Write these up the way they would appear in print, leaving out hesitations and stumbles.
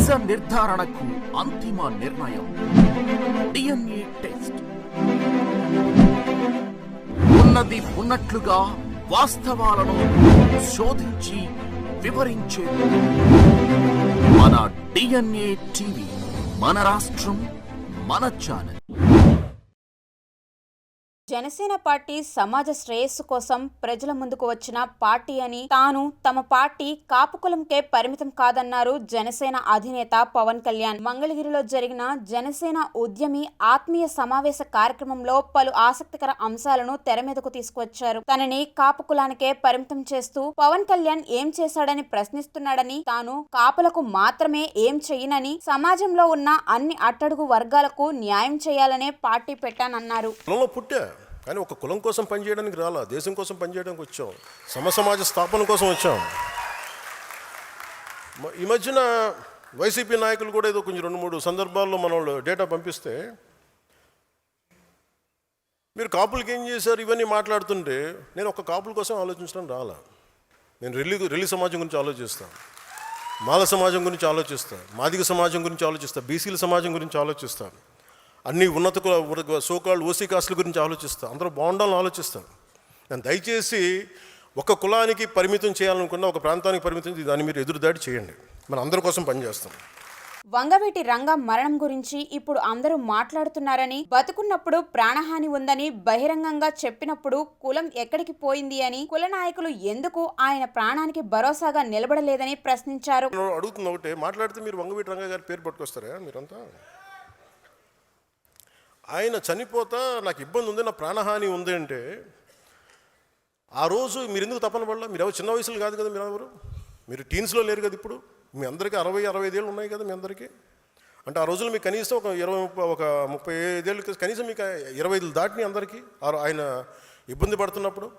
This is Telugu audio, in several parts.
నిజ నిర్ధారణకు అంతిమ నిర్ణయం DNA టెస్ట్. ఉన్నది ఉన్నట్లుగా వాస్తవాలను శోధించి వివరించే మన DNA టీవీ, మన రాష్ట్రం, మన ఛానల్. జనసేన పార్టీ సమాజ శ్రేయస్సు కోసం ప్రజల ముందుకు వచ్చిన పార్టీ అని, తాను తమ పార్టీ కాపుకులంకే పరిమితం కాదన్నారు జనసేన అధినేత పవన్ కళ్యాణ్. మంగళగిరిలో జరిగిన జనసేన ఉద్యమి ఆత్మీయ సమావేశ కార్యక్రమంలో పలు ఆసక్తికర అంశాలను తెర మీదకు తీసుకువచ్చారు. తనని కాపుకులానికే పరిమితం చేస్తూ పవన్ కళ్యాణ్ ఏం చేశాడని ప్రశ్నిస్తున్నాడని, తాను కాపులకు మాత్రమే ఏం చెయ్యనని, సమాజంలో ఉన్న అన్ని అట్టడుగు వర్గాలకు న్యాయం చేయాలనే పార్టీ పెట్టానన్నారు. కానీ ఒక కులం కోసం పనిచేయడానికి రాలా, దేశం కోసం పనిచేయడానికి వచ్చాం, సమాజ స్థాపన కోసం వచ్చాం. ఈ మధ్యన వైసీపీ నాయకులు కూడా ఏదో కొంచెం 2-3 సందర్భాల్లో మన వాళ్ళు డేటా పంపిస్తే, మీరు కాపులకి ఏం చేశారు ఇవన్నీ మాట్లాడుతుంటే, నేను ఒక కాపుల కోసం ఆలోచించడం రాలా. నేను రెల్లి సమాజం గురించి ఆలోచిస్తాను, మాల సమాజం గురించి ఆలోచిస్తాను, మాదిగ సమాజం గురించి ఆలోచిస్తాను, బీసీల సమాజం గురించి ఆలోచిస్తాను, అన్ని ఉన్నత సోకాళ్ళు ఓసీ కాస్టుల గురించి ఆలోచిస్తాను, అందరూ బాగుండాలని ఆలోచిస్తాను. నేను దయచేసి ఒక కులానికి పరిమితం చేయాలనుకున్న, ఒక ప్రాంతానికి పరిమితం చేసి దాన్ని మీరు ఎదురుదాడి చేయండి. మనం అందరి కోసం పనిచేస్తాం. వంగవీటి రంగ మరణం గురించి ఇప్పుడు అందరూ మాట్లాడుతున్నారని, బతుకున్నప్పుడు ప్రాణహాని ఉందని బహిరంగంగా చెప్పినప్పుడు కులం ఎక్కడికి పోయింది అని, కుల నాయకులు ఎందుకు ఆయన ప్రాణానికి భరోసాగా నిలబడలేదని ప్రశ్నించారు. అడుగుతున్న ఒకటే, మాట్లాడితే మీరు వంగవీటి రంగ గారి పేరు పట్టుకొస్తారా? మీరంతా ఆయన చనిపోతా నాకు ఇబ్బంది ఉంది, నా ప్రాణహాని ఉంది అంటే, ఆ రోజు మీరు ఎందుకు తపన పడలా? మీరు ఎవరు చిన్న వయసులో కాదు కదా, మీరు టీన్స్లో లేరు కదా. ఇప్పుడు మీ అందరికీ 60-65 ఏళ్ళు ఉన్నాయి కదా మీ అందరికీ. అంటే ఆ రోజుల్లో మీకు కనీసం ఒక 35 ఏళ్ళు, కనీసం మీకు 25 దాటిని అందరికీ. ఆయన ఇబ్బంది పడుతున్నప్పుడు,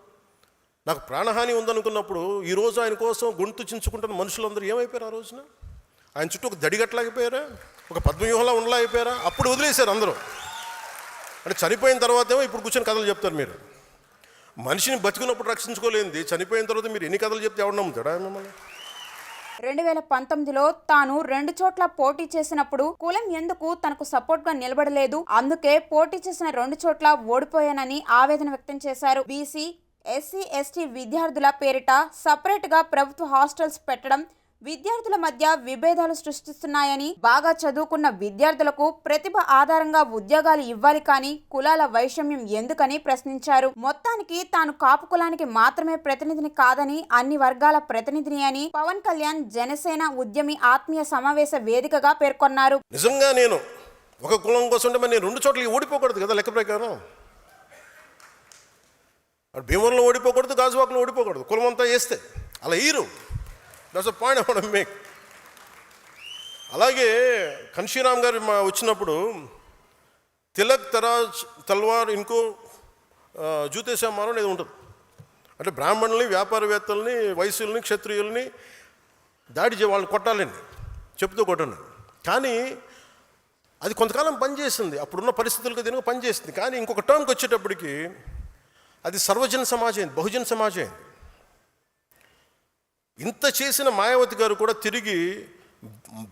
నాకు ప్రాణహాని ఉందనుకున్నప్పుడు, ఈరోజు ఆయన కోసం గొంతు చించుకుంటున్న మనుషులందరూ ఏమైపోయారు? ఆ రోజున ఆయన చుట్టూ ఒక దడిగట్లాగిపోయారా, ఒక పద్మవ్యూహంలా ఉండలేకపోయారా? అప్పుడు వదిలేశారు అందరూ. అంటే చనిపోయిన తర్వాత ఏమో ఇప్పుడు కూర్చొని కథలు చెప్తారు. మీరు మనిషిని బతికినప్పుడు రక్షించుకోలేంది, చనిపోయిన తర్వాత మీరు ఎన్ని కథలు చెప్తే ఎవరు నమ్ముతాడా మిమ్మల్ని? 2019లో తాను 2 చోట్ల పోటీ చేసినప్పుడు కులం ఎందుకు తనకు సపోర్ట్ గా నిలబడలేదు, అందుకే పోటీ చేసిన 2 చోట్ల ఓడిపోయానని ఆవేదన వ్యక్తం చేశారు. బీసీ, ఎస్సీ, ఎస్టీ విద్యార్థుల పేరిట సపరేట్ గా ప్రభుత్వ హాస్టల్స్ పెట్టడం విద్యార్థుల మధ్య విభేదాలు సృష్టిస్తున్నాయని, బాగా చదువుకున్న విద్యార్థులకు ప్రతిభ ఆధారంగా ఉద్యోగాలు ఇవ్వాలి కానీ కులాల వైషమ్యం ఎందుకని ప్రశ్నించారు. మొత్తానికి తాను కాపు కులానికి మాత్రమే ప్రతినిధిని కాదని, అన్ని వర్గాల ప్రతినిధిని అని పవన్ కళ్యాణ్ జనసేన ఉద్యమి ఆత్మీయ సమావేశ వేదికగా పేర్కొన్నారు. నిజంగా నేను ఒక కులం కోసం నేను 2 చోట్లకి ఓడిపోకూడదు కదా లెక్క ప్రకారం. భీమవరంలో ఓడిపోకూడదు, గాజువాకలో ఓడిపోకూడదు, కులం అంతా వేస్తే అలా ఈరు. That's a point I want to make. అలాగే కన్షీరామ్ గారు వచ్చినప్పుడు తిలక్ తరాజ్ తల్వార్ ఇంకో జూతేశా మారో అనేది ఉంటుంది. అంటే బ్రాహ్మణుల్ని, వ్యాపారవేత్తల్ని, వైశ్యుల్ని, క్షత్రియుల్ని దాడి వాళ్ళని కొట్టాలండి, చెప్తూ కొట్టండి. కానీ అది కొంతకాలం పనిచేసింది, అప్పుడున్న పరిస్థితులకు దీనికి పనిచేసింది. కానీ ఇంకొక టర్మ్కి వచ్చేటప్పటికి అది సర్వజన సమాజం, బహుజన సమాజం. ఇంత చేసిన మాయావతి గారు కూడా తిరిగి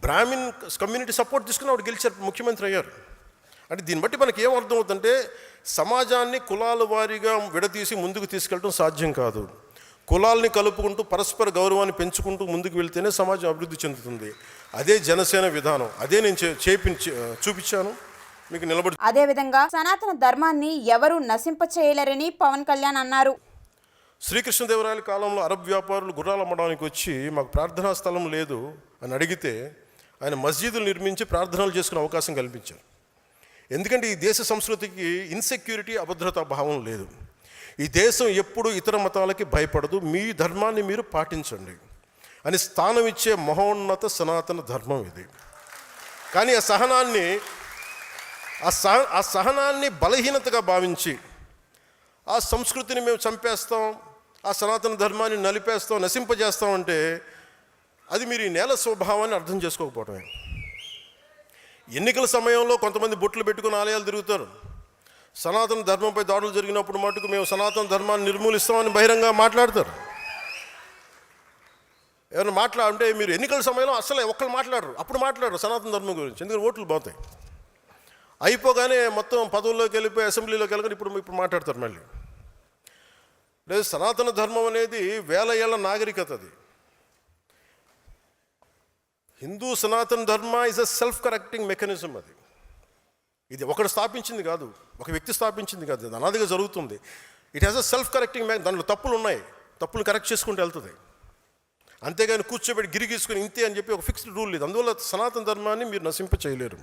బ్రాహ్మిన్ కమ్యూనిటీ సపోర్ట్ తీసుకుని ఆవిడ గెలిచారు, ముఖ్యమంత్రి అయ్యారు. అంటే దీన్ని బట్టి మనకి ఏం అర్థం అవుతుందంటే, సమాజాన్ని కులాల వారీగా విడదీసి ముందుకు తీసుకెళ్ళడం సాధ్యం కాదు. కులాల్ని కలుపుకుంటూ పరస్పర గౌరవాన్ని పెంచుకుంటూ ముందుకు వెళ్తేనే సమాజం అభివృద్ధి చెందుతుంది. అదే జనసేన విధానం, అదే నేను చూపించాను మీకు నిలబడి. అదేవిధంగా సనాతన ధర్మాన్ని ఎవరు నశింప చేయలేరని పవన్ కళ్యాణ్ అన్నారు. శ్రీకృష్ణదేవరాయల కాలంలో అరబ్ వ్యాపారులు గుర్రాలు అమ్మడానికి వచ్చి మాకు ప్రార్థనా స్థలం లేదు అని అడిగితే ఆయన మస్జిదులు నిర్మించి ప్రార్థనలు చేసుకునే అవకాశం కల్పించారు. ఎందుకంటే ఈ దేశ సంస్కృతికి ఇన్సెక్యూరిటీ, అభద్రతా భావం లేదు. ఈ దేశం ఎప్పుడు ఇతర మతాలకి భయపడదు, మీ ధర్మాన్ని మీరు పాటించండి అని స్థానం ఇచ్చే మహోన్నత సనాతన ధర్మం ఇది. కానీ ఆ సహనాన్ని బలహీనతగా భావించి, ఆ సంస్కృతిని మేము చంపేస్తాం, ఆ సనాతన ధర్మాన్ని నలిపేస్తాం, నశింపజేస్తాం అంటే అది మీరు ఈ నేల స్వభావాన్ని అర్థం చేసుకోకపోవటమే. ఎన్నికల సమయంలో కొంతమంది బొట్లు పెట్టుకుని ఆలయాలు తిరుగుతారు. సనాతన ధర్మంపై దాడులు జరిగినప్పుడు మటుకు మేము సనాతన ధర్మాన్ని నిర్మూలిస్తామని బహిరంగ మాట్లాడతారు. ఎవరైనా అంటే మీరు ఎన్నికల సమయంలో అసలు ఒక్కరు మాట్లాడరు, అప్పుడు మాట్లాడరు సనాతన ధర్మం గురించి, ఎందుకంటే ఓట్లు పోతాయి. అయిపోగానే మొత్తం పదవుల్లోకి వెళ్ళిపోయి అసెంబ్లీలోకి వెళ్ళగానే ఇప్పుడు మాట్లాడతారు మళ్ళీ. లేదు, సనాతన ధర్మం అనేది వేల ఏళ్ల నాగరికత. అది హిందూ సనాతన ధర్మ is a self correcting mechanism. ఇది ఒకడు స్థాపించింది కాదు, ఒక వ్యక్తి స్థాపించింది కాదు, అది అనాదిగా జరుగుతుంది. It has a self correcting దాంట్లో తప్పులు ఉన్నాయి, తప్పులు కరెక్ట్ చేసుకుంటూ వెళ్తుంది. అంతేగాని కూర్చోబెట్టి గిరిగీసుకుని ఇంతే అని చెప్పి ఒక ఫిక్స్డ్ రూల్ లేదు. అందువల్ల సనాతన ధర్మాన్ని మీరు నశింప చేయలేరు.